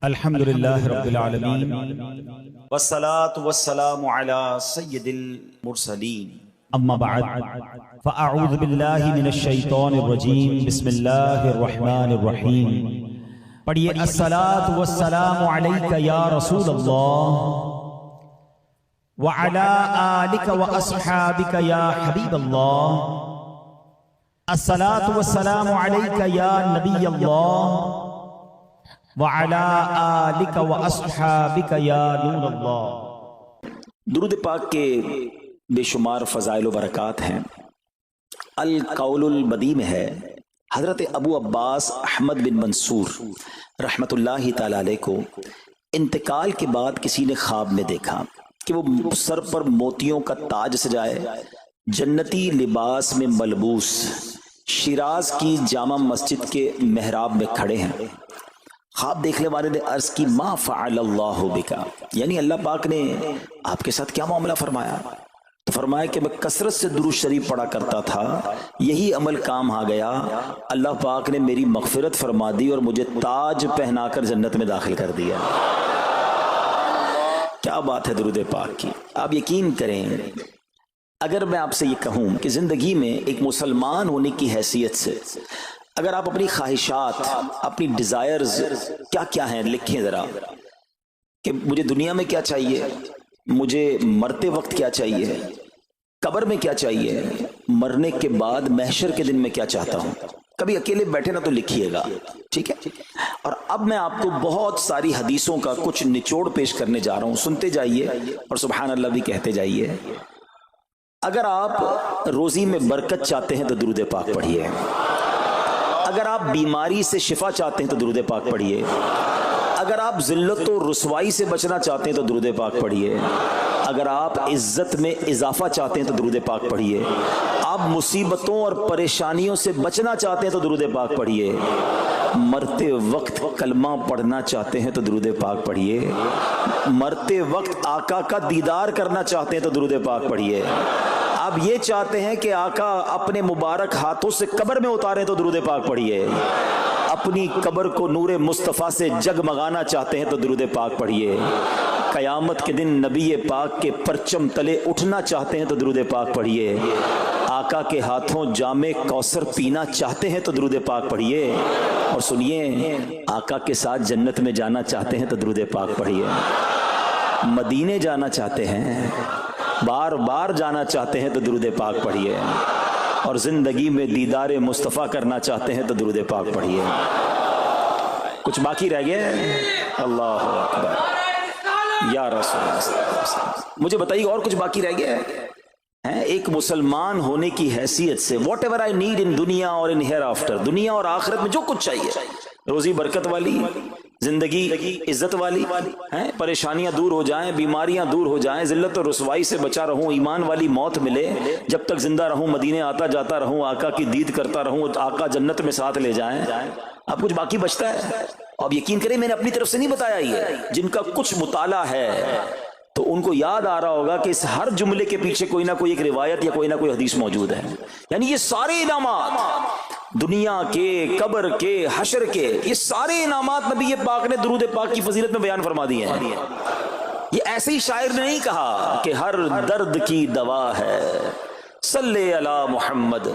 الحمدللہ رب العالمین والصلاة والسلام علی سید المرسلین اما بعد فاعوذ باللہ من الشیطان الرجیم بسم اللہ الرحمن الرحیم پڑھیے الصلاة والسلام علیک یا رسول اللہ وعلی آلک واصحابک یا حبیب اللہ الصلاة والسلام علیک یا نبی اللہ وعلى آلک واصحابک یا نور اللہ۔ درود پاک کے بے شمار فضائل و برکات ہیں۔ القول البدی میں ہے، حضرت ابو عباس احمد بن منصور رحمت اللہ تعالی علیہ کو انتقال کے بعد کسی نے خواب میں دیکھا کہ وہ سر پر موتیوں کا تاج سجائے، جنتی لباس میں ملبوس، شیراز کی جامع مسجد کے محراب میں کھڑے ہیں۔ خواب دیکھنے والے نے عرض کی ما فعل اللہ بکا، یعنی اللہ پاک نے آپ کے ساتھ کیا معاملہ فرمایا؟ تو فرمایا کہ میں کثرت سے درود شریف پڑھا کرتا تھا، یہی عمل کام آ گیا، اللہ پاک نے میری مغفرت فرما دی اور مجھے تاج پہنا کر جنت میں داخل کر دیا۔ کیا بات ہے درود پاک کی! آپ یقین کریں، اگر میں آپ سے یہ کہوں کہ زندگی میں ایک مسلمان ہونے کی حیثیت سے اگر آپ اپنی خواہشات، اپنی ڈیزائرز کیا کیا ہیں لکھیں ذرا، کہ مجھے دنیا میں کیا چاہیے، مجھے مرتے وقت کیا چاہیے، قبر میں کیا چاہیے، مرنے کے بعد محشر کے دن میں کیا چاہتا ہوں، کبھی اکیلے بیٹھے نا تو لکھیے گا، ٹھیک ہے؟ اور اب میں آپ کو بہت ساری حدیثوں کا کچھ نچوڑ پیش کرنے جا رہا ہوں، سنتے جائیے اور سبحان اللہ بھی کہتے جائیے۔ اگر آپ روزی میں برکت چاہتے ہیں تو درود پاک پڑھیے، اگر آپ بیماری سے شفا چاہتے ہیں تو درود پاک پڑھیے، اگر آپ ذلت و رسوائی سے بچنا چاہتے ہیں تو درود پاک پڑھیے، اگر آپ عزت میں اضافہ چاہتے ہیں تو درود پاک پڑھیے، آپ مصیبتوں اور پریشانیوں سے بچنا چاہتے ہیں تو درود پاک پڑھیے، مرتے وقت کلمہ پڑھنا چاہتے ہیں تو درود پاک پڑھیے، مرتے وقت آقا کا دیدار کرنا چاہتے ہیں تو درود پاک پڑھیے، آپ یہ چاہتے ہیں کہ آقا اپنے مبارک ہاتھوں سے قبر میں اتاریں تو درود پاک پڑھیے، اپنی قبر کو نور مصطفیٰ سے جگمگانا چاہتے ہیں تو درود پاک پڑھیے، قیامت کے دن نبی پاک کے پرچم تلے اٹھنا چاہتے ہیں تو درود پاک پڑھیے، آقا کے ہاتھوں جام کوثر پینا چاہتے ہیں تو درود پاک پڑھیے، اور سنیے آقا کے ساتھ جنت میں جانا چاہتے ہیں تو درود پاک پڑھیے، مدینے جانا چاہتے ہیں، بار بار جانا چاہتے ہیں تو درود پاک پڑھیے، اور زندگی میں دیدار مصطفیٰ کرنا چاہتے ہیں تو درود پاک پڑھیے۔ کچھ باقی رہ گیا؟ اللہ اکبر یا رسول اللہ، مجھے بتائیے اور کچھ باقی رہ گیا ہے؟ ایک مسلمان ہونے کی حیثیت سے what ever I need in دنیا اور ان ہیئر آفٹر، دنیا اور آخرت میں جو کچھ چاہیے، روزی برکت والی، زندگی عزت والی، پریشانیاں دور ہو جائیں، بیماریاں دور ہو جائیں، ذلت اور رسوائی سے بچا رہوں، ایمان والی موت ملے، جب تک زندہ رہوں مدینے آتا جاتا رہوں، آقا کی دید کرتا رہوں، آقا جنت میں ساتھ لے جائیں۔ اب کچھ باقی بچتا ہے؟ اب یقین کریں میں نے اپنی طرف سے نہیں بتایا، یہ جن کا کچھ مطالعہ ہے تو ان کو یاد آ رہا ہوگا کہ اس ہر جملے کے پیچھے کوئی نہ کوئی ایک روایت یا کوئی نہ کوئی حدیث موجود ہے، یعنی یہ سارے انعامات دنیا کے، قبر کے، حشر کے، یہ سارے انعامات نبی پاک نے درود پاک کی فضیلت میں بیان فرما دیے ہیں۔ یہ ایسے ہی شاعر نے نہیں کہا کہ ہر درد کی دوا ہے، صلی علی محمد،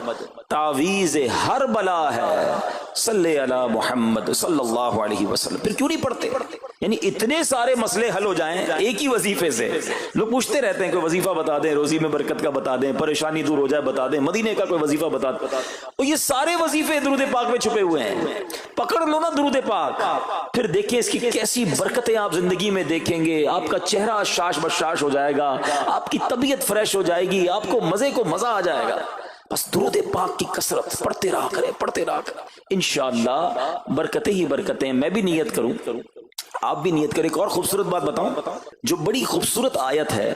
تعویذ ہر بلا ہے، صلی علی محمد صلی اللہ علیہ وسلم۔ پھر کیوں نہیں پڑھتے؟ یعنی اتنے سارے مسئلے حل ہو جائیں ایک ہی وظیفے سے۔ لوگ پوچھتے رہتے ہیں کوئی وظیفہ بتا دیں، روزی میں برکت کا بتا دیں، پریشانی دور ہو جائے بتا دیں، مدینے کا کوئی وظیفہ بتا دیں، اور یہ سارے وظیفے درود پاک میں چھپے ہوئے ہیں۔ پکڑ لو نا درود پاک، پھر دیکھیں اس کی کیسی برکتیں آپ زندگی میں دیکھیں گے، آپ کا چہرہ شاش بشاش ہو جائے گا، آپ کی طبیعت فریش ہو جائے گی، آپ کو مزے کو مزہ آ جائے گا۔ بس درود پاک کی کثرت پڑھتے رہا کریں، پڑھتے رہا کریں، انشاءاللہ برکتیں ہی برکتیں۔ میں بھی نیت کروں، آپ بھی نیت کریں۔ ایک اور خوبصورت بات بتاؤں، جو بڑی خوبصورت آیت ہے،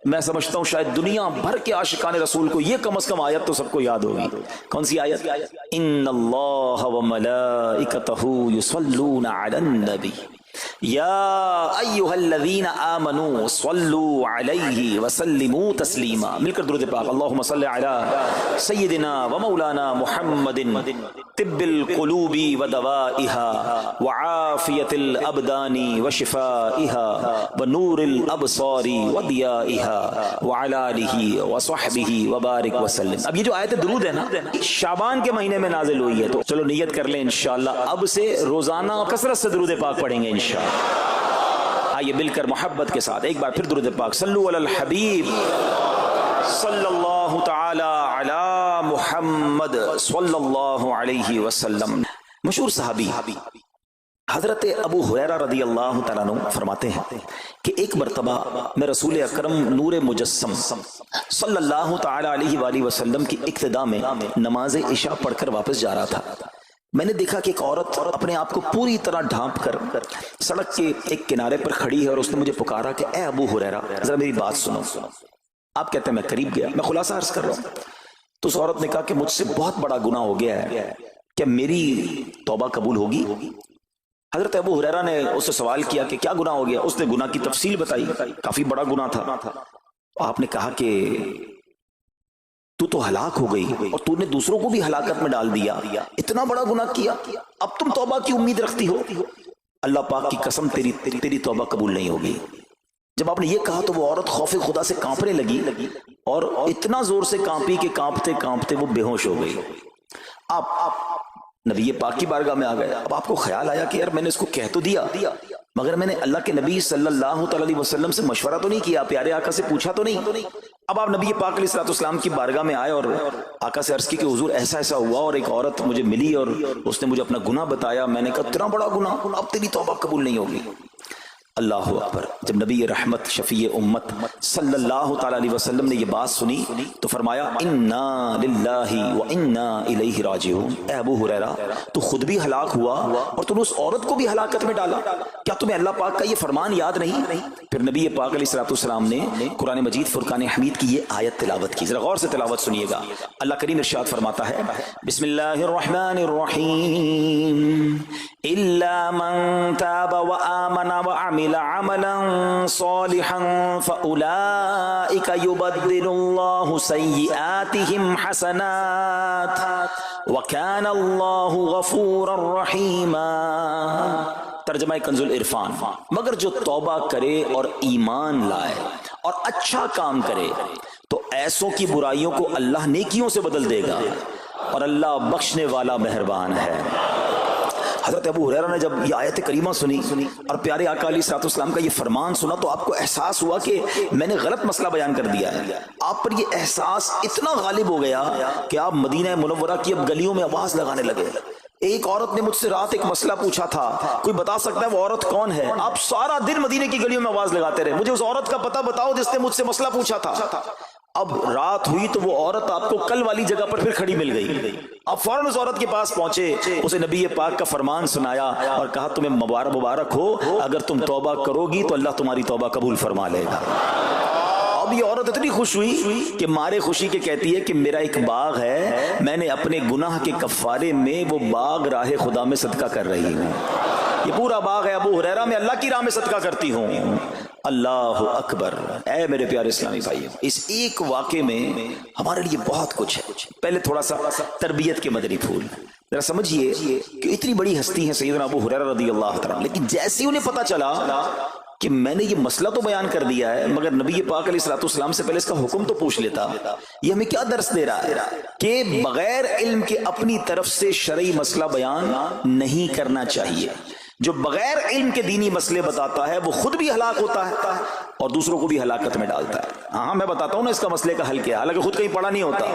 میں سمجھتا ہوں شاید دنیا بھر کے عاشقان رسول کو یہ کم از کم آیت تو سب کو یاد ہوگی۔ کون سی آیت؟ ان اللہ وملائکتہ یصلون علی النبی یا ایھا الذین آمنوا صلوا علیہ وسلموا تسلیما. مل کر درود پاک. اللہم صل علی سیدنا و مولانا محمد طب القلوب ودوائها وعافیت الابدان وشفائها ونور الابصار وضیائها وعلی آلہ وصحبہ وبارک وسلم. اب یہ جو آیت درود ہے نا شعبان کے مہینے میں نازل ہوئی ہے، تو چلو نیت کر لیں انشاءاللہ اب سے روزانہ کثرت سے درود پاک پڑھیں گے انشاءاللہ. آئیے مل کر محبت کے ساتھ ایک بار پھر درود پاک. صلو علی الحبیب صلی اللہ تعالی علی محمد صلی اللہ علیہ وسلم. مشہور صحابی حضرت ابو ہریرہ رضی اللہ تعالیٰ عنہ فرماتے ہیں کہ ایک مرتبہ میں رسول اکرم نور مجسم صلی اللہ تعالی علیہ وآلہ وسلم کی اقتداء میں نماز عشاء پڑھ کر واپس جا رہا تھا. میں نے دیکھا کہ ایک عورت اپنے آپ کو پوری طرح ڈھانپ کر سڑک کے ایک کنارے پر کھڑی ہے اور اس نے مجھے پکارا کہ اے ابو ہریرہ ذرا میری بات سنو. آپ کہتے ہیں میں قریب گیا، میں خلاصہ عرض کر رہا ہوں. تو اس عورت نے کہا کہ مجھ سے بہت بڑا گناہ ہو گیا ہے، کیا میری توبہ قبول ہوگی؟ حضرت ابو ہریرہ نے اس سے سوال کیا کہ کیا گناہ ہو گیا؟ اس نے گناہ کی تفصیل بتائی، کافی بڑا گناہ تھا. آپ نے کہا کہ تو ہلاک ہو گئی اور تو نے دوسروں کو بھی ہلاکت میں ڈال دیا، اتنا بڑا گناہ کیا، اب تم توبہ کی امید رکھتی ہو؟ اللہ پاک کی قسم تیری توبہ قبول نہیں ہوگی. جب آپ نے یہ کہا تو وہ عورت خوف خدا سے کانپنے لگی اور اتنا زور سے کانپی کہ کانپتے کانپتے وہ بے ہوش ہو گئی. آپ نبی پاک کی بارگاہ میں آ گئے. اب آپ کو خیال آیا کہ یار میں نے اس کو کہہ تو دیا مگر میں نے اللہ کے نبی صلی اللہ علیہ وسلم سے مشورہ تو نہیں کیا، پیارے آقا سے پوچھا تو نہیں. اب آپ نبی پاک علیہ الصلوۃ والسلام کی بارگاہ میں آئے اور آقا سے عرض کی کہ حضور ایسا ہوا اور ایک عورت مجھے ملی اور اس نے مجھے اپنا گناہ بتایا. میں نے کہا اتنا بڑا گناہ، اب تیری توبہ قبول نہیں ہوگی. اللہ اکبر. جب نبی رحمت شفیع امت صلی اللہ تعالی علیہ وسلم نے یہ بات سنی تو فرمایا انا للہ و انا الیہ راجعون. اے ابو ہریرہ تو خود بھی ہلاک ہوا اور تم نے اس عورت کو بھی ہلاکت میں ڈالا، کیا تمہیں اللہ پاک کا یہ فرمان یاد نہیں؟ پھر نبی پاک علیہ الصلوۃ والسلام نے قرآن مجید فرقان حمید کی یہ آیت تلاوت کی. ذرا غور سے تلاوت سنیے گا. اللہ کریم ارشاد فرماتا ہے بسم اللہ الرحمن الرحیم الا من تاب وآمن وعمل عملا صالحا فأولئك يبدل الله سيئاتهم حسنات وكان الله غفورا رحيما. ترجمہ کنز العرفان. مگر جو توبہ کرے اور ایمان لائے اور اچھا کام کرے تو ایسوں کی برائیوں کو اللہ نیکیوں سے بدل دے گا اور اللہ بخشنے والا مہربان ہے. حضرت ابو ہریرہ نے جب یہ آیت کریمہ سنی اور پیارے آقا علیہ الصلوۃ والسلام کا یہ فرمان سنا تو آپ کو احساس ہوا کہ میں نے غلط مسئلہ بیان کر دیا ہے. آپ پر یہ احساس اتنا غالب ہو گیا کہ آپ مدینہ منورہ کی اب گلیوں میں آواز لگانے لگے. ایک عورت نے مجھ سے رات ایک مسئلہ پوچھا تھا، کوئی بتا سکتا ہے وہ عورت کون ہے؟ آپ سارا دن مدینے کی گلیوں میں آواز لگاتے رہے مجھے اس عورت کا پتہ بتاؤ جس نے مجھ سے مسئلہ پوچھا تھا. اب رات ہوئی تو وہ عورت آپ کو کل والی جگہ پر پھر کھڑی مل گئی. آپ فوراً اس عورت کے پاس پہنچے، اسے نبی پاک کا فرمان سنایا اور کہا تمہیں مبارک ہو، اگر تم توبہ کرو گی تو اللہ تمہاری توبہ قبول فرما لے گا. اب یہ عورت اتنی خوش ہوئی کہ مارے خوشی کے کہتی ہے کہ میرا ایک باغ ہے، میں نے اپنے گناہ کے کفارے میں وہ باغ راہ خدا میں صدقہ کر رہی ہوں. یہ پورا باغ ہے ابو ہریرہ میں اللہ کی راہ میں صدقہ کرتی ہوں. اللہ اکبر. اے میرے پیارے اسلامی بھائیو، اس ایک واقعے میں ہمارے لیے بہت کچھ ہے. پہلے تھوڑا سا تربیت کے مدنی پھول. ذرا سمجھیے کہ اتنی بڑی ہستی ہیں سیدنا ابو ہریرہ رضی اللہ تعالیٰ، لیکن جیسے انہیں پتا چلا کہ میں نے یہ مسئلہ تو بیان کر دیا ہے مگر نبی پاک علیہ الصلوۃ والسلام سے پہلے اس کا حکم تو پوچھ لیتا، یہ ہمیں کیا درس دے رہا ہے کہ بغیر علم کے اپنی طرف سے شرعی مسئلہ بیان نہیں کرنا چاہیے. جو بغیر علم کے دینی مسئلے بتاتا ہے وہ خود بھی ہلاک ہوتا ہے اور دوسروں کو بھی ہلاکت میں ڈالتا ہے. ہاں میں بتاتا ہوں نا اس کا مسئلے کا حل کیا، حالانکہ خود کہیں پڑھا نہیں ہوتا.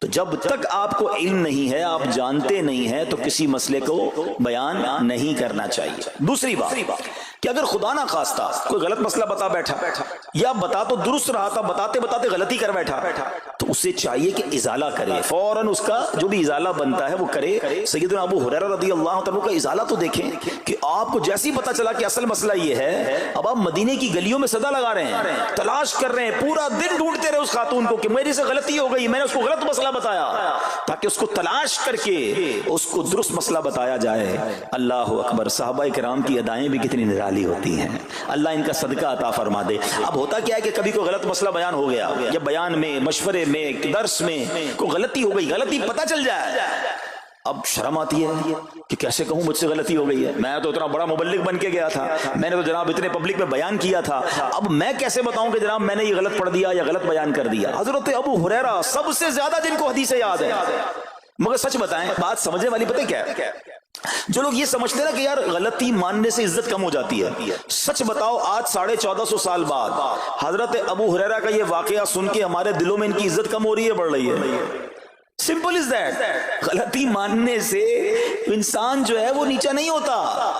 تو جب تک آپ کو علم نہیں ہے، آپ جانتے نہیں ہیں، تو کسی مسئلے کو بیان نہیں کرنا چاہیے. دوسری بات کہ اگر خدا نہ خواستہ کوئی غلط مسئلہ بتا بیٹھا یا بتا تو درست رہا تھا، بتاتے بتاتے غلطی کر بیٹھا، تو اسے چاہیے کہ ازالہ کرے، فوراً اس کا جو بھی ازالہ بنتا ہے وہ کرے. سیدنا ابو ہریرہ رضی اللہ عنہ کا ازالہ تو دیکھیں کہ آپ کو جیسے ہی پتا چلا کہ اصل مسئلہ یہ ہے، اب آپ مدینے کی گلیوں میں صدا لگا رہے ہیں، تلاش کر رہے ہیں، پورا دن ڈھونڈتے رہے اس خاتون کو کہ میری سے غلطی ہو گئی، میں نے اس کو غلط مسئلہ بتایا، تاکہ اس کو تلاش کر کے اس کو درست مسئلہ بتایا جائے۔ اللہ اکبر، صحابہ کرام کی ادائیں بھی کتنی نرالی ہوتی ہیں، اللہ ان کا صدقہ عطا فرما دے۔ اب ہوتا کیا ہے کہ کبھی کوئی غلط مسئلہ بیان ہو گیا، یا بیان میں، مشورے میں، درس میں کوئی غلطی ہو گئی، غلطی پتہ چل جائے، اب شرم آتی ہے کہ کیسے کہوں مجھ سے غلطی ہو گئی ہے، میں تو اتنا بڑا مبلغ بن کے گیا تھا، میں نے تو جناب اتنے پبلک میں بیان کیا تھا، اب میں کیسے بتاؤں کہ جناب میں نے یہ غلط پڑھ دیا یا غلط بیان کر دیا۔ حضرت ابو ہریرہ سب سے زیادہ جن کو حدیثیں یاد ہے، مگر سچ بتائیں بات سمجھنے والی پتہ کیا ہے، جو لوگ یہ سمجھتے ہیں نا کہ یار غلطی ماننے سے عزت کم ہو جاتی ہے، سچ بتاؤ آج 1450 سال بعد حضرت ابو ہریرہ کا یہ واقعہ سن کے ہمارے دلوں میں ان کی عزت کم ہو رہی ہے، بڑھ رہی ہے؟ سمپل از دیٹ، غلطی ماننے سے انسان جو ہے وہ نیچا نہیں ہوتا۔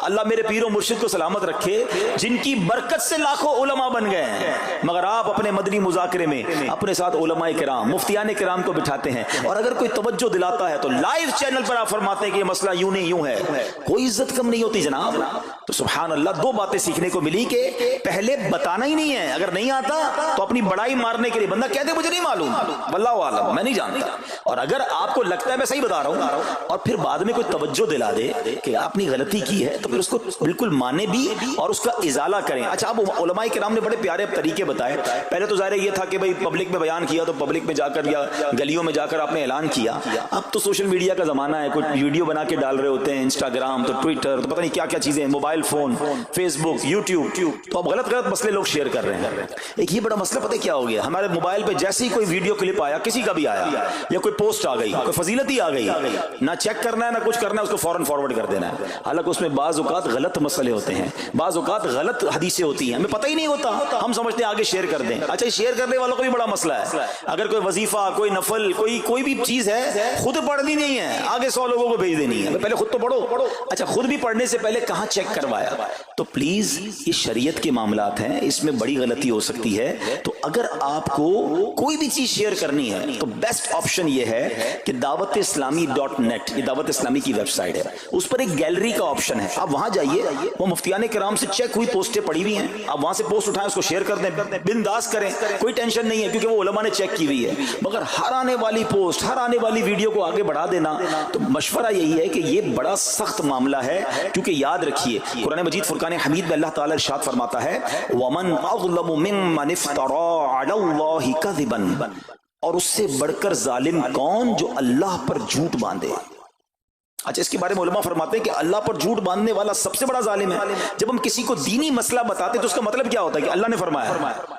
اللہ میرے پیر و مرشد کو سلامت رکھے، جن کی برکت سے لاکھوں علماء بن گئے ہیں، مگر آپ اپنے مدنی مذاکرے میں اپنے ساتھ علماء کرام، مفتیان کرام کو بٹھاتے ہیں، اور اگر کوئی توجہ دلاتا ہے تو لائیو چینل پر آپ فرماتے ہیں کہ یہ مسئلہ یوں نہیں یوں ہے، کوئی عزت کم نہیں ہوتی جناب۔ تو سبحان اللہ، دو باتیں سیکھنے کو ملی کہ پہلے بتانا ہی نہیں ہے، اگر نہیں آتا تو اپنی بڑائی مارنے کے لیے بندہ کہتے مجھے نہیں معلوم، واللہ عالم میں نہیں جانتا، اور اگر آپ کو لگتا ہے میں صحیح بتا رہا ہوں اور پھر بعد میں کوئی توجہ دلا دے کہ آپ نے غلطی کی ہے تو پھر اس کو بالکل مانے بھی اور اس کا ازالہ کریں۔ اچھا، اب علماء کرام نے بڑے پیارے طریقے بتائے، پہلے تو ظاہر یہ تھا کہ بھائی پبلک میں بیان کیا تو پبلک میں جا کر یا گلیوں میں جا کر آپ نے اعلان کیا، اب تو سوشل میڈیا کا زمانہ ہے، کوئی ویڈیو بنا کے ڈال رہے ہوتے ہیں، انسٹاگرام تو ٹویٹر تو پتہ نہیں کیا کیا چیزیں، موبائل فون، فیس بک، یوٹیوب، تو اب غلط غلط مسئلے لوگ شیئر کر رہے ہیں۔ ایک یہ بڑا مسئلہ پتہ کیا ہو گیا، ہمارے موبائل پہ جیسے ہی کوئی ویڈیو کلپ آیا، کسی کا بھی آیا یا کوئی پوسٹ آ گئی، کوئی فضیلت ہی آ گئی، نہ چیک کرنا ہے نہ کچھ کرنا ہے، اس کو فوراً فارورڈ کر دینا ہے، حالانکہ اس میں بعض اوقات غلط مسئلے ہوتے ہیں، بعض اوقات غلط حدیثیں ہوتی ہیں، ہمیں پتہ ہی نہیں ہوتا، ہم سمجھتے ہیں آگے شیئر کر دیں۔ اچھا، شیئر کرنے والوں کا بھی بڑا مسئلہ ہے، اگر کوئی وظیفہ، کوئی نفل، کوئی بھی چیز ہے، خود پڑھنی نہیں ہے، آگے 100 لوگوں کو بھیج دینی ہے، پہلے خود تو پڑھو۔ اچھا، خود بھی پڑھنے سے پہلے کہاں چیک کروایا؟ تو پلیز یہ شریعت کے معاملات ہیں، اس میں بڑی غلطی ہو سکتی ہے، تو اگر آپ کو کوئی بھی چیز شیئر کرنی ہے تو بیسٹ آپشن یہ ہے کہ دعوت اسلامی .net، یہ دعوت اسلامی کی ویب سائٹ ہے، اس پر ایک گیلری کا آپشن ہے، آپ وہاں جائیے، وہ مفتیان کرام سے چیک ہوئی پوسٹیں پڑی ہوئی ہیں، آپ وہاں سے پوسٹ اٹھائیں، اس کو شیئر کر دیں، بنداز کریں، کوئی ٹینشن نہیں ہے، کیونکہ وہ علماء نے چیک کی ہوئی ہے۔ مگر ہر آنے والی پوسٹ، ہر آنے والی ویڈیو کو آگے بڑھا دینا، تو مشورہ یہی ہے کہ یہ بڑا سخت معاملہ ہے، کیونکہ یاد رکھیے قرآن مجید فرقان حمید میں اللہ تعالیٰ ارشاد فرماتا ہے وَمَنْ أَظْلَمُ مِمَّنِ افْتَرَىٰ عَلَى اللَّهِ كَذِبًا، اور اس سے بڑھ کر ظالم کون جو اللہ پر جھوٹ باندھے۔ اچھا، اس کے بارے میں علماء فرماتے ہیں کہ اللہ پر جھوٹ باندھنے والا سب سے بڑا ظالم ہے۔ جب ہم کسی کو دینی مسئلہ بتاتے تو اس کا مطلب کیا ہوتا ہے کہ اللہ نے فرمایا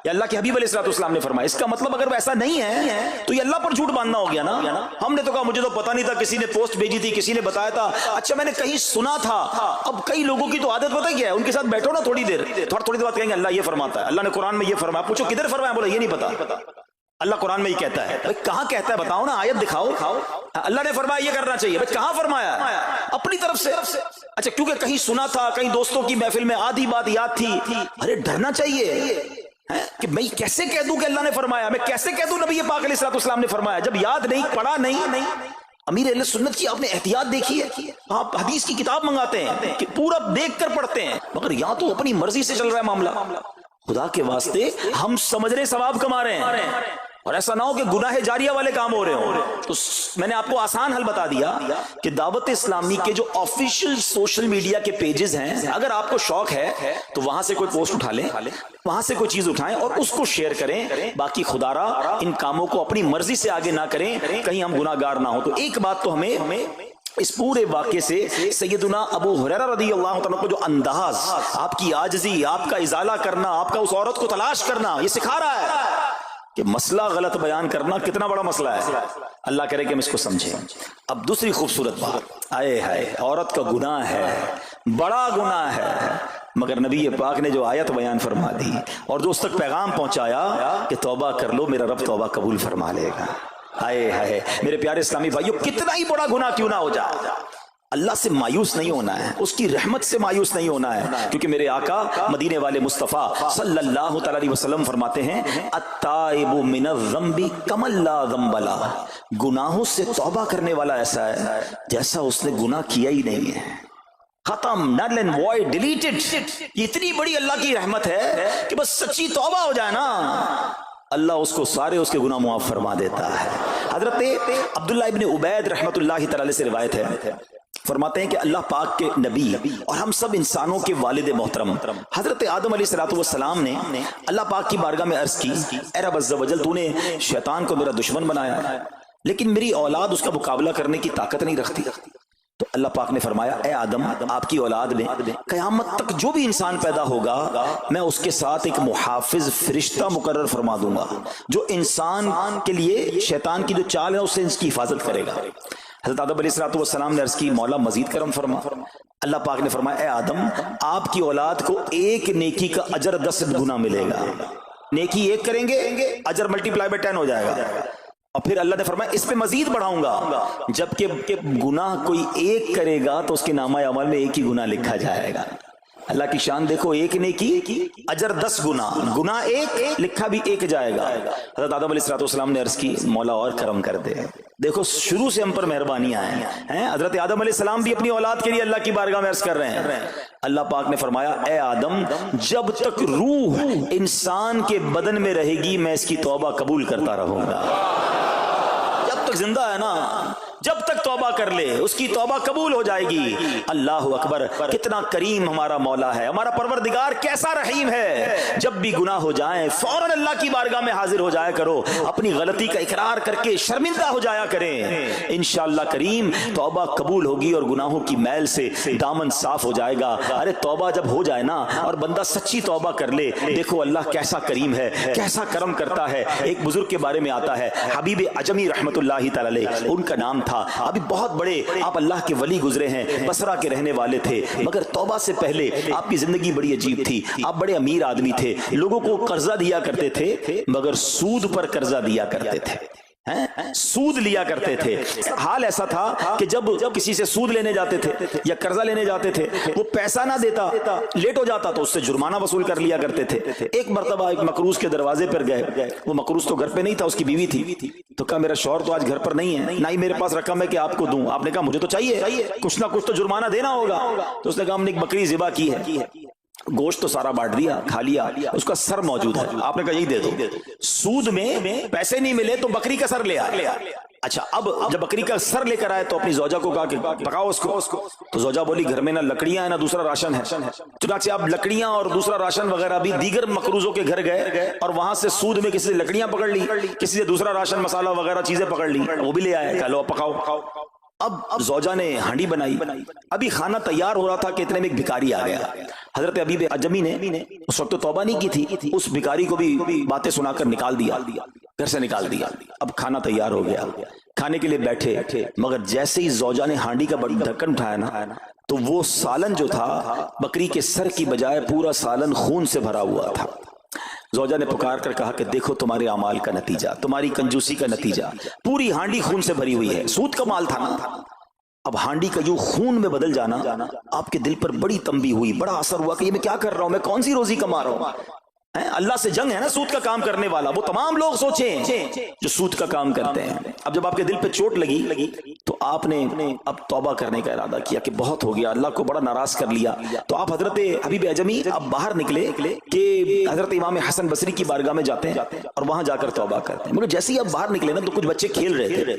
یا اللہ کے حبیب علیہ السلام نے فرمایا، اس کا مطلب اگر وہ ایسا نہیں ہے تو یہ اللہ پر جھوٹ باندھنا ہو گیا نا۔ ہم نے تو کہا مجھے تو پتہ نہیں تھا، کسی نے پوسٹ بھیجی تھی، کسی نے بتایا تھا، اچھا میں نے کہیں سنا تھا۔ اب کئی لوگوں کی تو عادت پتہ کیا ہے، ان کے ساتھ بیٹھو نا تھوڑی دیر بعد کہیں گے اللہ یہ فرماتا ہے، اللہ نے قرآن میں یہ فرمایا، پوچھو کدھر فرمایا، بولا یہ نہیں پتا، اللہ قرآن میں یہ کہتا ہے۔ کہاں کہتا ہے بتاؤ نا، آیت دکھاؤ، اللہ نے فرمایا یہ کرنا چاہیے، کہاں فرمایا؟ اپنی طرف سے۔ اچھا، کیونکہ کہیں سنا تھا، کہیں دوستوں کی محفل میں آدھی بات یاد تھی، ارے ڈرنا چاہیے کہ میں کیسے کہہ دوں کہ اللہ نے فرمایا، میں کیسے کہہ دوں نبی پاک علیہ السلام نے فرمایا، جب یاد نہیں، پڑھا نہیں۔ امیر اہل سنت کی آپ نے احتیاط دیکھی ہے، آپ حدیث کی کتاب منگاتے ہیں کہ پورا دیکھ کر پڑھتے ہیں، مگر یہاں تو اپنی مرضی سے چل رہا ہے معاملہ۔ خدا کے واسطے ہم سمجھ رہے ثواب کما رہے ہیں، اور ایسا نہ ہو کہ گناہ جاریہ والے کام ہو رہے ہوں۔ تو میں نے آپ کو آسان حل بتا دیا کہ دعوت اسلامی کے جو آفیشیل سوشل میڈیا کے پیجز ہیں، اگر آپ کو شوق ہے تو وہاں سے کوئی پوسٹ اٹھا لیں، وہاں سے کوئی چیز اٹھائیں اور اس کو شیئر کریں، باقی خدا را ان کاموں کو اپنی مرضی سے آگے نہ کریں، کہیں ہم گناہ گار نہ ہوں۔ تو ایک بات تو ہمیں اس پورے واقعے سے سیدنا ابو ہریرہ رضی اللہ تعالیٰ کو جو انداز، آپ کی عاجزی، آپ کا ازالہ کرنا، آپ کا اس عورت کو تلاش کرنا، یہ سکھا رہا ہے کہ مسئلہ غلط بیان کرنا کتنا بڑا مسئلہ ہے۔ اللہ کرے کہ ہم اس کو سمجھیں۔ اب دوسری خوبصورت بات، آئے ہائے، عورت کا گناہ ہے، بڑا گناہ ہے، مگر نبی پاک نے جو آیت بیان فرما دی اور جو اس تک پیغام پہنچایا کہ توبہ کر لو، میرا رب توبہ قبول فرما لے گا۔ آئے ہائے میرے پیارے اسلامی بھائیو، کتنا ہی بڑا گناہ کیوں نہ ہو جائے، اللہ سے مایوس نہیں ہونا ہے، اس کی رحمت سے مایوس نہیں ہونا ہے، کیونکہ میرے آقا مدینے والے مصطفیٰ صلی اللہ تعالی علیہ وسلم فرماتے ہیں التائب من الذنب کمن لا ذنب لہ، گناہوں سے توبہ کرنے والا ایسا ہے جیسا اس نے گناہ کیا ہی نہیں ہے۔ ختم, null and void, deleted. یہ اتنی بڑی اللہ کی رحمت ہے کہ بس سچی توبہ ہو جائے نا, اللہ اس کو سارے اس کے گناہ معاف فرما دیتا ہے. حضرت عبداللہ ابن عبید رحمت اللہ تعالی سے روایت ہے, فرماتے ہیں کہ اللہ پاک کے نبی اور ہم سب انسانوں کے والد محترم حضرت آدم علیہ الصلوۃ والسلام نے اللہ پاک کی بارگاہ میں عرض کی, اے رب عز و جل, تو نے شیطان کو میرا دشمن بنایا ہے لیکن میری اولاد اس کا مقابلہ کرنے کی طاقت نہیں رکھتی. تو اللہ پاک نے فرمایا, اے آدم, آپ کی اولاد میں قیامت تک جو بھی انسان پیدا ہوگا میں اس کے ساتھ ایک محافظ فرشتہ مقرر فرما دوں گا جو انسان کے لیے شیطان کی جو چال ہے اس سے اس کی حفاظت کرے گا. حضرت آدم علیہ الصلوۃ والسلام نے عرض کی, مولا مزید کرم فرما. اللہ پاک نے فرمایا, اے آدم, آپ کی اولاد کو ایک نیکی کا اجر 10 گنا ملے گا. نیکی ایک کریں گے, اجر ملٹیپلائی بائی 10 ہو جائے گا. اور پھر اللہ نے فرمایا اس پہ مزید بڑھاؤں گا, جبکہ گناہ کوئی ایک کرے گا تو اس کے نامہ اعمال میں ایک ہی گناہ لکھا جائے گا. اللہ کی شان دیکھو, ایک نیکی اجر 10 گنا, گناہ ایک لکھا بھی ایک جائے گا. حضرت آدم علیہ الصلوۃ والسلام نے عرض کی, مولا اور کرم کر دے. دیکھو شروع سے ہم پر مہربانیاں ہیں. حضرت آدم علیہ السلام بھی اپنی اولاد کے لیے اللہ کی بارگاہ میں عرض کر رہے ہیں. اللہ پاک نے فرمایا, اے آدم, جب تک روح انسان کے بدن میں رہے گی میں اس کی توبہ قبول کرتا رہوں گا. جب تک زندہ ہے نا, جب تک توبہ کر لے اس کی توبہ قبول ہو جائے گی. اللہ اکبر, کتنا کریم ہمارا مولا ہے, ہمارا پروردگار کیسا رحیم ہے. جب بھی گناہ ہو جائیں فوراً اللہ کی بارگاہ میں حاضر ہو جایا کرو, اپنی غلطی کا اقرار کر کے شرمندہ ہو جایا کریں. انشاءاللہ کریم توبہ قبول ہوگی اور گناہوں کی میل سے دامن صاف ہو جائے گا. ارے توبہ جب ہو جائے نا اور بندہ سچی توبہ کر لے, دیکھو اللہ کیسا کریم ہے, کیسا کرم کرتا ہے. ایک بزرگ کے بارے میں آتا ہے, حبیب عجمی رحمت اللہ تعالی, ان کا نام تھا. ابھی بہت بڑے آپ اللہ کے ولی گزرے ہیں, بصرہ کے رہنے والے تھے, مگر توبہ سے پہلے آپ کی زندگی بڑی عجیب تھی. آپ بڑے امیر آدمی تھے, لوگوں کو قرضہ دیا کرتے تھے مگر سود پر قرضہ دیا کرتے تھے, سود لیا کرتے تھے. حال ایسا تھا کہ جب کسی سے سود لینے جاتے تھے یا قرضہ لینے جاتے تھے, وہ پیسہ نہ دیتا, لیٹ ہو جاتا تو اس سے جرمانہ وصول کر لیا کرتے تھے. ایک مرتبہ ایک مقروض کے دروازے پر گئے, وہ مقروض تو گھر پہ نہیں تھا, اس کی بیوی تھی. تو کہا میرا شوہر تو آج گھر پر نہیں ہے, نہ ہی میرے پاس رقم ہے کہ آپ کو دوں. آپ نے کہا مجھے تو چاہیے, کچھ نہ کچھ تو جرمانہ دینا ہوگا. تو اس نے کہا ہم نے ایک بکری ذبح کی ہے, گوشت تو سارا بانٹ دیا, کھا لیا, اس کا سر موجود ہے. آپ نے کہا یہی دے دو. سود میں پیسے نہیں ملے تو بکری کا سر لے آیا. اچھا, اب جب بکری کا سر لے کر آئے تو اپنی زوجہ کو کہا کہ پکاؤ اس کو. تو زوجہ بولی گھر میں نہ لکڑیاں ہیں نہ دوسرا راشن ہے. چنانچہ اب لکڑیاں اور دوسرا راشن وغیرہ بھی دیگر مقروضوں کے گھر گئے اور وہاں سے سود میں کسی سے لکڑیاں پکڑ لی, کسی سے دوسرا راشن مسالہ وغیرہ چیزیں پکڑ لی, وہ بھی لے آئے. لو پکاؤ. اب زوجہ نے ہانڈی بنائی, ابھی کھانا تیار ہو رہا تھا کہ اتنے میں ایک بھکاری آ گیا. حضرت حبیب عجمی نے اس وقت تو توبہ نہیں کی تھی, اس بھکاری کو بھی باتیں سنا کر نکال دیا, گھر سے نکال دیا. اب کھانا تیار ہو گیا, کھانے کے لیے بیٹھے, مگر جیسے ہی زوجہ نے ہانڈی کا ڈھکن اٹھایا نا تو وہ سالن جو تھا بکری کے سر کی بجائے پورا سالن خون سے بھرا ہوا تھا. زوجہ نے پکار کر کہا کہ دیکھو تمہارے اعمال کا نتیجہ, تمہاری کنجوسی کا نتیجہ, پوری ہانڈی خون سے بھری ہوئی ہے, سود کا مال تھا نا. اب ہانڈی کا یوں خون میں بدل جانا آپ کے دل پر بڑی تنبیہ ہوئی, بڑا اثر ہوا کہ یہ میں کیا کر رہا ہوں, میں کون سی روزی کما رہا ہوں. اللہ سے جنگ ہے نا سود کا کام کرنے والا, وہ تمام لوگ سوچیں جو سود کا کام کرتے ہیں. اب جب آپ کے دل پہ چوٹ لگی تو آپ نے اب توبہ کرنے کا ارادہ کیا کہ بہت ہو گیا, اللہ کو بڑا ناراض کر لیا. تو آپ حضرت حبیب عجمی اب باہر نکلے کہ حضرت امام حسن بصری کی بارگاہ میں جاتے ہیں اور وہاں جا کر توبہ کرتے ہیں. مگر جیسے ہی اب باہر نکلے نا تو کچھ بچے کھیل رہے تھے,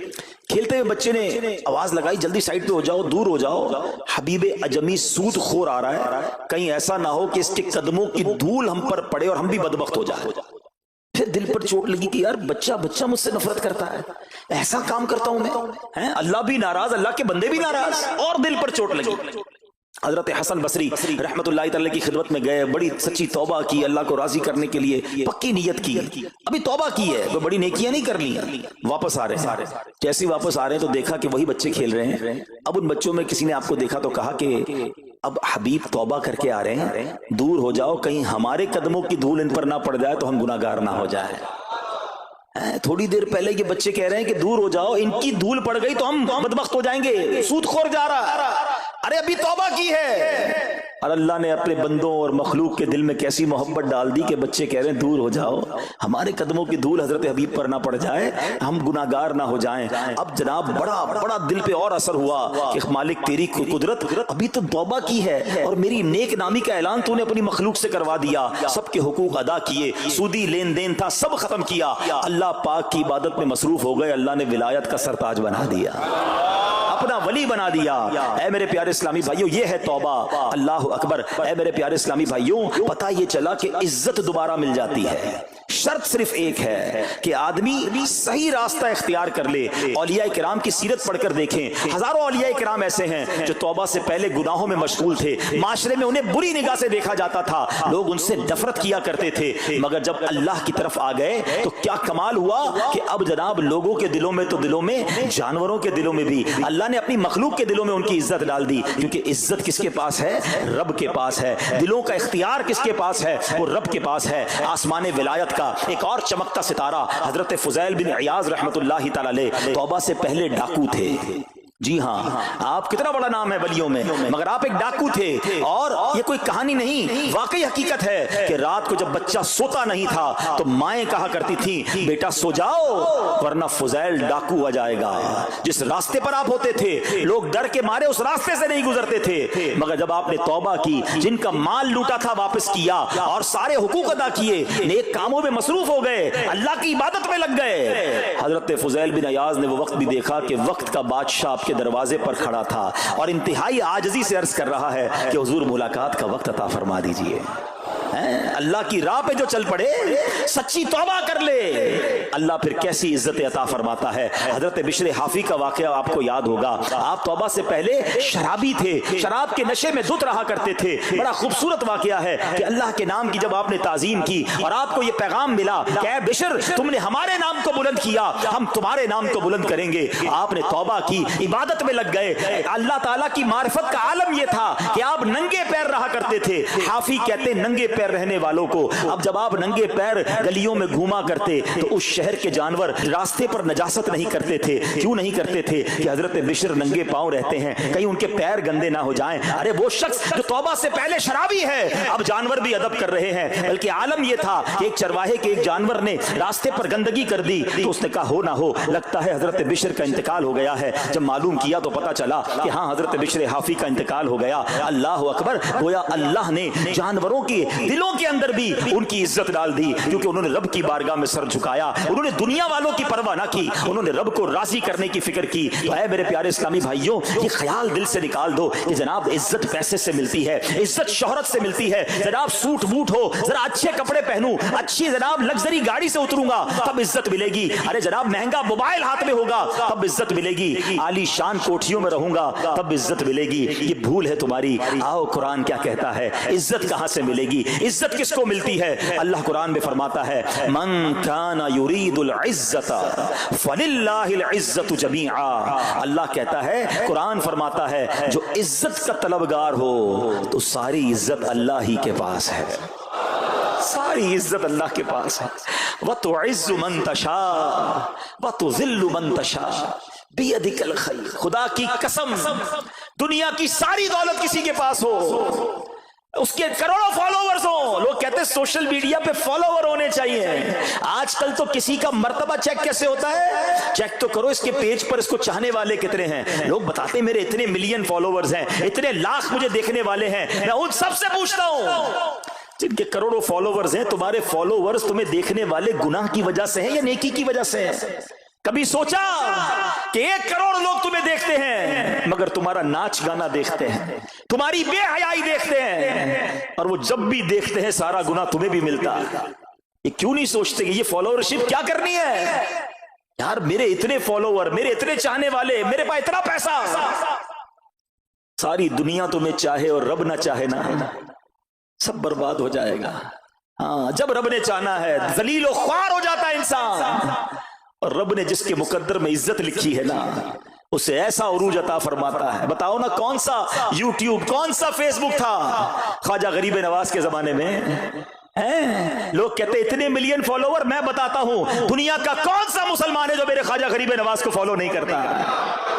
کھیلتے ہوئے بچے نے آواز لگائی جلدی سائڈ پہ ہو جاؤ, دور ہو جاؤ, حبیب عجمی سود خور آ رہا ہے, کہیں ایسا نہ ہو کہ اس کے قدموں کی دھول ہم پر پڑے اور ہم بھی بدبخت ہو جائے. پھر دل پر چوٹ لگی کہ یار بچہ مجھ سے نفرت کرتا ہے, ایسا کام کرتا ہوں میں, اللہ بھی ناراض, اللہ کے بندے بھی ناراض, اور دل پر چوٹ لگی. حضرت حسن بصری رحمت اللہ تعالی کی خدمت میں گئے, بڑی سچی توبہ کی, اللہ کو راضی کرنے کے لیے پکی نیت کی. ابھی توبہ کی ہے, کوئی بڑی نیکیاں نہیں کر لی. واپس آ رہے ہیں, جیسے واپس آ رہے ہیں تو دیکھا کہ وہی بچے کھیل رہے ہیں. اب ان بچوں میں کسی نے آپ کو دیکھا تو کہا کہ اب حبیب توبہ کر کے آ رہے ہیں, دور ہو جاؤ, کہیں ہمارے قدموں کی دھول ان پر نہ پڑ جائے تو ہم گناہگار نہ ہو جائیں. تھوڑی دیر پہلے یہ بچے کہہ رہے ہیں کہ دور ہو جاؤ, ان کی دھول پڑ گئی تو ہم بدبخت ہو جائیں گے, سود خور جا رہا. ارے ابھی توبہ کی ہے, اور اللہ نے اپنے بندوں اور مخلوق کے دل میں کیسی محبت ڈال دی کہ بچے کہہ رہے ہیں دور ہو جاؤ، ہمارے قدموں کی دھول حضرت حبیب پر نہ پڑ جائے، ہم گناہگار نہ ہو جائیں۔ اب جناب بڑا دل پہ اور اثر ہوا کہ مالک تیری قدرت، ابھی تو توبہ کی ہے اور میری نیک نامی کا اعلان تو نے اپنی مخلوق سے کروا دیا، سب کے حقوق ادا کیے، سودی لین دین تھا سب ختم کیا، اللہ پاک کی عبادت میں مصروف ہو گئے، اللہ نے ولایت کا سرتاج بنا دیا، اپنا ولی بنا دیا۔ اے میرے پیارے اسلامی بھائیوں، یہ ہے توبہ۔ اللہ اکبر۔ اے میرے پیارے اسلامی بھائیوں، پتہ یہ چلا کہ عزت دوبارہ مل جاتی ہے، شرط صرف ایک ہے کہ آدمی صحیح راستہ اختیار کر لے۔ اولیاء کرام کی سیرت پڑھ کر دیکھیں، ہزاروں اولیاء کرام ایسے ہیں جو توبہ سے پہلے گناہوں میں مشغول تھے، معاشرے میں انہیں بری نگاہ سے دیکھا جاتا تھا، لوگ ان سے نفرت کیا کرتے تھے، مگر جب اللہ کی طرف آ گئے تو کیا کمال ہوا کہ اب جناب لوگوں کے دلوں میں تو دلوں میں، جانوروں کے دلوں میں بھی اللہ نے اپنی مخلوق کے دلوں میں ان کی عزت ڈال دی، کیونکہ عزت کس کے پاس ہے؟ رب کے پاس ہے۔ دلوں کا اختیار کس کے پاس ہے؟ وہ رب کے پاس ہے۔ آسمان ولایت کا ایک اور چمکتا ستارہ حضرت فضیل بن عیاض رحمت اللہ تعالی علیہ توبہ سے پہلے ڈاکو تھے۔ جی ہاں، آپ کتنا بڑا نام ہے ولیوں میں، مگر آپ ایک ڈاکو تھے، اور یہ کوئی کہانی نہیں، واقعی حقیقت ہے کہ رات کو جب بچہ سوتا نہیں تھا تو مائیں کہا کرتی تھی بیٹا سو جاؤ ورنہ فضیل ڈاکو آ جائے گا۔ جس راستے پر آپ ہوتے تھے لوگ ڈر کے مارے اس راستے سے نہیں گزرتے تھے، مگر جب آپ نے توبہ کی، جن کا مال لوٹا تھا واپس کیا اور سارے حقوق ادا کیے، نیک کاموں میں مصروف ہو گئے، اللہ کی عبادت میں لگ گئے، حضرت فضیل بن عیاض نے وہ وقت بھی دیکھا کہ وقت کا بادشاہ کے دروازے پر کھڑا تھا اور انتہائی عاجزی سے عرض کر رہا ہے کہ حضور ملاقات کا وقت عطا فرما دیجئے۔ اللہ کی راہ پہ جو چل پڑے، سچی توبہ کر لے، اللہ پھر کیسی عزت عطا فرماتا ہے۔ حضرت بشر حافی کا واقعہ آپ کو یاد ہوگا، آپ توبہ سے پہلے شرابی تھے، شراب کے نشے میں دھت رہا کرتے تھے۔ بڑا خوبصورت واقعہ ہے کہ اللہ کے نام کی جب آپ نے تعظیم کی اور آپ کو یہ پیغام ملا کہ اے بشر تم نے ہمارے نام کو بلند کیا، ہم تمہارے نام کو بلند کریں گے، آپ نے توبہ کی، عبادت میں لگ گئے۔ اللہ تعالیٰ کی معرفت کا عالم یہ تھا کہ آپ ننگے پیر رہا کرتے تھے۔ حافی کہتے ننگے پیر رہنے والوں کو، اب جب آپ ننگے پیر گلیوں میں گھوما کرتے تو اس شہر کے جانور راستے پر نجاست نہیں کرتے تھے۔ کیوں نہیں کرتے تھے؟ کہ حضرت بشر ننگے پاؤں رہتے ہیں، کہیں ان کے پیر گندے نہ ہو جائیں۔ ارے وہ شخص جو توبہ سے پہلے شرابی ہے، اب جانور بھی ادب کر رہے ہیں، بلکہ عالم یہ تھا کہ ایک چرواہے کے ایک جانور نے راستے پر گندگی کر دی تو اس نے کہا ہو نہ ہو لگتا ہے حضرت بشر کا انتقال ہو گیا ہے۔ جب معلوم کیا تو پتا چلا کہ ہاں حضرت بشر حافی کا انتقال ہو گیا۔ اللہ اکبر، گویا اللہ نے جانوروں کے دلوں کے اندر بھی ان کی عزت ڈال دی، کیونکہ انہوں نے رب کی بارگاہ میں سر جھکایا، انہوں نے دنیا والوں کی پرواہ نہ کی، انہوں نے رب کو راضی کرنے کی فکر کی۔ اے میرے پیارے اسلامی بھائیوں، یہ خیال دل سے نکال دو کہ جناب عزت پیسے سے ملتی ہے، عزت شہرت سے ملتی ہے، جناب سوٹ بوٹ ہو، ذرا اچھے کپڑے پہنوں، اچھی جناب لگژری گاڑی سے اتروں گا تب عزت ملے گی، ارے جناب مہنگا موبائل ہاتھ میں ہوگا تب عزت ملے گی، عالی شان کوٹھیوں میں رہوں گا تب عزت ملے گی۔ یہ بھول ہے تمہاری۔ آؤ قرآن کیا کہتا ہے، عزت کہاں سے ملے گی، عزت کس کو ملتی ہے؟ اللہ قرآن میں فرماتا ہے من کان یرید العزت فللہ العزت جمیعا۔ اللہ کہتا ہے، قرآن فرماتا ہے جو عزت کا طلبگار ہو تو ساری عزت اللہ ہی کے پاس ہے، ساری عزت اللہ کے پاس ہے۔ وَتُعِزُّ مَن تَشَاءُ وَتُذِلُّ مَن تَشَاءُ بِيَدِكَ الْخَيْرُ۔ خدا کی قسم، دنیا کی ساری دولت کسی کے پاس ہو، اس کے کروڑوں فالوورز ہوں، لوگ کہتے ہیں سوشل میڈیا پہ فالوور ہونے چاہیے۔ آج کل تو کسی کا مرتبہ چیک کیسے ہوتا ہے؟ چیک تو کرو اس کے پیج پر اس کو چاہنے والے کتنے ہیں۔ لوگ بتاتے ہیں میرے اتنے ملین فالوورز ہیں، اتنے لاکھ مجھے دیکھنے والے ہیں۔ میں ان سب سے پوچھتا ہوں جن کے کروڑوں فالوورز ہیں، تمہارے فالوورز تمہیں دیکھنے والے گناہ کی وجہ سے ہیں یا نیکی کی وجہ سے ہیں؟ کبھی سوچا کہ 1 کروڑ لوگ تمہیں دیکھتے ہیں مگر تمہارا ناچ گانا دیکھتے ہیں، تمہاری بے حیائی دیکھتے ہیں، اور وہ جب بھی دیکھتے ہیں سارا گناہ تمہیں بھی ملتا ہے۔ یہ کیوں نہیں سوچتے کہ یہ فالوورشپ کیا کرنی ہے؟ یار میرے اتنے فالوور، میرے اتنے چاہنے والے، میرے پاس اتنا پیسہ، ساری دنیا تمہیں چاہے اور رب نہ چاہے نا، سب برباد ہو جائے گا۔ ہاں جب رب نے چاہنا ہے ذلیل و خوار ہو جاتا ہے انسان، اور رب نے جس کے مقدر میں عزت لکھی ہے نا اسے ایسا عروج عطا فرماتا ہے۔ بتاؤ نا کون سا یوٹیوب، کون سا فیس بک تھا خواجہ غریب نواز کے زمانے میں؟ لوگ کہتے اتنے ملین فالوور، میں بتاتا ہوں دنیا کا کون سا مسلمان ہے جو میرے خواجہ غریب نواز کو فالو نہیں کرتا؟